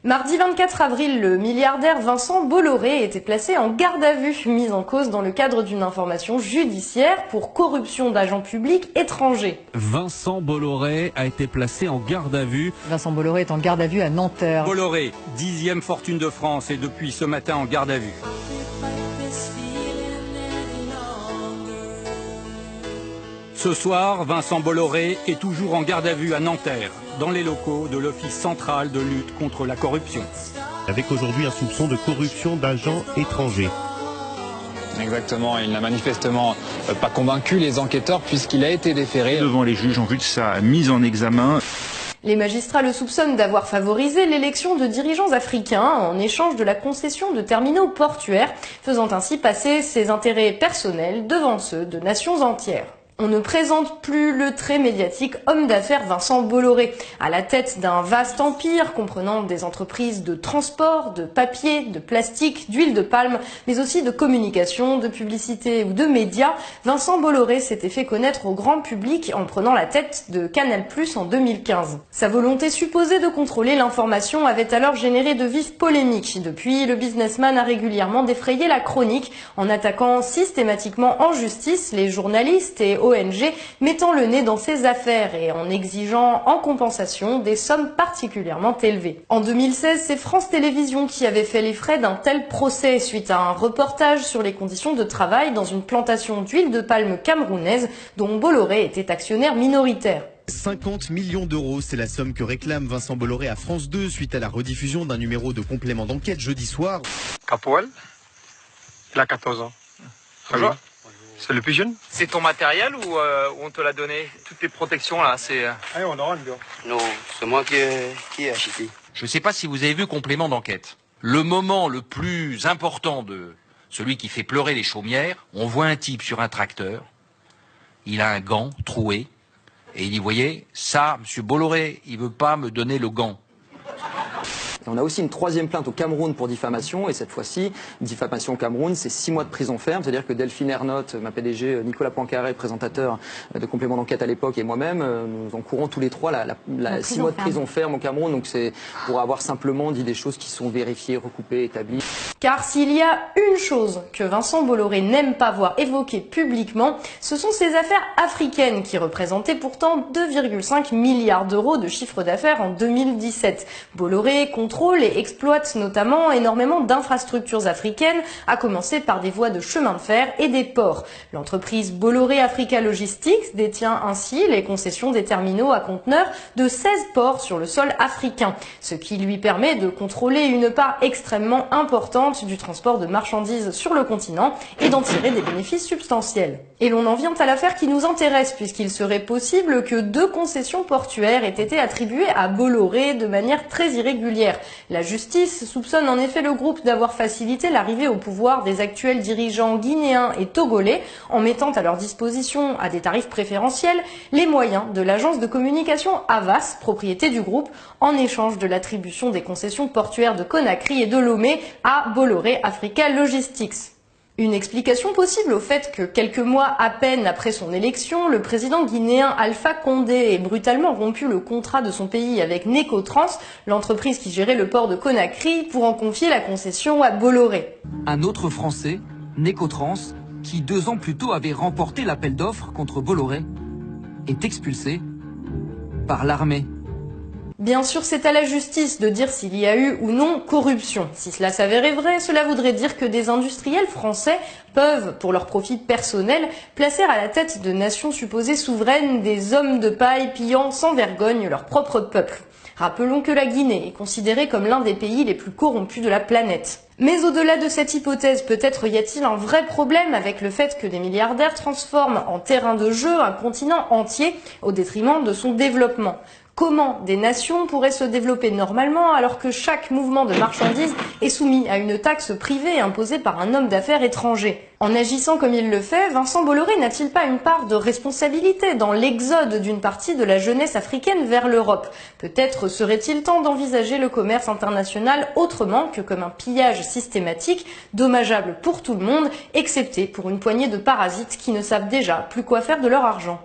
Mardi 24 avril, le milliardaire Vincent Bolloré était placé en garde à vue, mis en cause dans le cadre d'une information judiciaire pour corruption d'agents publics étrangers. Vincent Bolloré a été placé en garde à vue. Vincent Bolloré est en garde à vue à Nanterre. Bolloré, 10e fortune de France, est depuis ce matin en garde à vue. Ce soir, Vincent Bolloré est toujours en garde à vue à Nanterre, dans les locaux de l'Office central de lutte contre la corruption. Avec aujourd'hui un soupçon de corruption d'agents étrangers. Exactement, il n'a manifestement pas convaincu les enquêteurs puisqu'il a été déféré devant les juges en vue de sa mise en examen. Les magistrats le soupçonnent d'avoir favorisé l'élection de dirigeants africains en échange de la concession de terminaux portuaires, faisant ainsi passer ses intérêts personnels devant ceux de nations entières. On ne présente plus le très médiatique homme d'affaires Vincent Bolloré, à la tête d'un vaste empire comprenant des entreprises de transport, de papier, de plastique, d'huile de palme, mais aussi de communication, de publicité ou de médias. Vincent Bolloré s'était fait connaître au grand public en prenant la tête de Canal+ en 2015. Sa volonté supposée de contrôler l'information avait alors généré de vives polémiques. Depuis, le businessman a régulièrement défrayé la chronique en attaquant systématiquement en justice les journalistes et ONG mettant le nez dans ses affaires et en exigeant en compensation des sommes particulièrement élevées. En 2016, c'est France Télévisions qui avait fait les frais d'un tel procès suite à un reportage sur les conditions de travail dans une plantation d'huile de palme camerounaise dont Bolloré était actionnaire minoritaire. 50 millions d'euros, c'est la somme que réclame Vincent Bolloré à France 2 suite à la rediffusion d'un numéro de complément d'enquête jeudi soir. Capoel, il a 14 ans. Bonjour. C'est le plus jeune. C'est ton matériel ou on te l'a donné? Toutes les protections là, c'est... On aura une. Non, c'est moi qui ai acheté. Je ne sais pas si vous avez vu Complément d'enquête. Le moment le plus important de celui qui fait pleurer les chaumières, on voit un type sur un tracteur, il a un gant troué, et il dit, voyez, ça, monsieur Bolloré, il veut pas me donner le gant. On a aussi une troisième plainte au Cameroun pour diffamation, et cette fois-ci, diffamation au Cameroun, c'est 6 mois de prison ferme, c'est-à-dire que Delphine Ernotte, ma PDG, Nicolas Poincaré, présentateur de complément d'enquête à l'époque, et moi-même, nous encourons tous les trois la 6 mois de prison ferme au Cameroun, donc c'est pour avoir simplement dit des choses qui sont vérifiées, recoupées, établies. Car s'il y a une chose que Vincent Bolloré n'aime pas voir évoquée publiquement, ce sont ses affaires africaines qui représentaient pourtant 2,5 milliards d'euros de chiffre d'affaires en 2017. Bolloré contrôle et exploite notamment énormément d'infrastructures africaines, à commencer par des voies de chemin de fer et des ports. L'entreprise Bolloré Africa Logistics détient ainsi les concessions des terminaux à conteneurs de 16 ports sur le sol africain, ce qui lui permet de contrôler une part extrêmement importante du transport de marchandises sur le continent et d'en tirer des bénéfices substantiels. Et l'on en vient à l'affaire qui nous intéresse, puisqu'il serait possible que 2 concessions portuaires aient été attribuées à Bolloré de manière très irrégulière. La justice soupçonne en effet le groupe d'avoir facilité l'arrivée au pouvoir des actuels dirigeants guinéens et togolais en mettant à leur disposition, à des tarifs préférentiels, les moyens de l'agence de communication Havas, propriété du groupe, en échange de l'attribution des concessions portuaires de Conakry et de Lomé à Bolloré Africa Logistics. Une explication possible au fait que quelques mois à peine après son élection, le président guinéen Alpha Condé ait brutalement rompu le contrat de son pays avec Necotrans, l'entreprise qui gérait le port de Conakry, pour en confier la concession à Bolloré. Un autre Français, Necotrans, qui 2 ans plus tôt avait remporté l'appel d'offres contre Bolloré, est expulsé par l'armée. Bien sûr, c'est à la justice de dire s'il y a eu ou non corruption. Si cela s'avérait vrai, cela voudrait dire que des industriels français peuvent, pour leur profit personnel, placer à la tête de nations supposées souveraines des hommes de paille pillant sans vergogne leur propre peuple. Rappelons que la Guinée est considérée comme l'un des pays les plus corrompus de la planète. Mais au-delà de cette hypothèse, peut-être y a-t-il un vrai problème avec le fait que des milliardaires transforment en terrain de jeu un continent entier au détriment de son développement. Comment des nations pourraient se développer normalement alors que chaque mouvement de marchandises est soumis à une taxe privée imposée par un homme d'affaires étranger? En agissant comme il le fait, Vincent Bolloré n'a-t-il pas une part de responsabilité dans l'exode d'une partie de la jeunesse africaine vers l'Europe? Peut-être serait-il temps d'envisager le commerce international autrement que comme un pillage systématique, dommageable pour tout le monde, excepté pour une poignée de parasites qui ne savent déjà plus quoi faire de leur argent.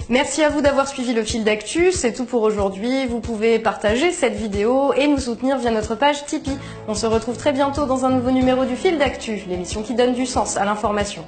Merci à vous d'avoir suivi le fil d'actu, c'est tout pour aujourd'hui. Vous pouvez partager cette vidéo et nous soutenir via notre page Tipeee. On se retrouve très bientôt dans un nouveau numéro du fil d'actu, l'émission qui donne du sens à l'information.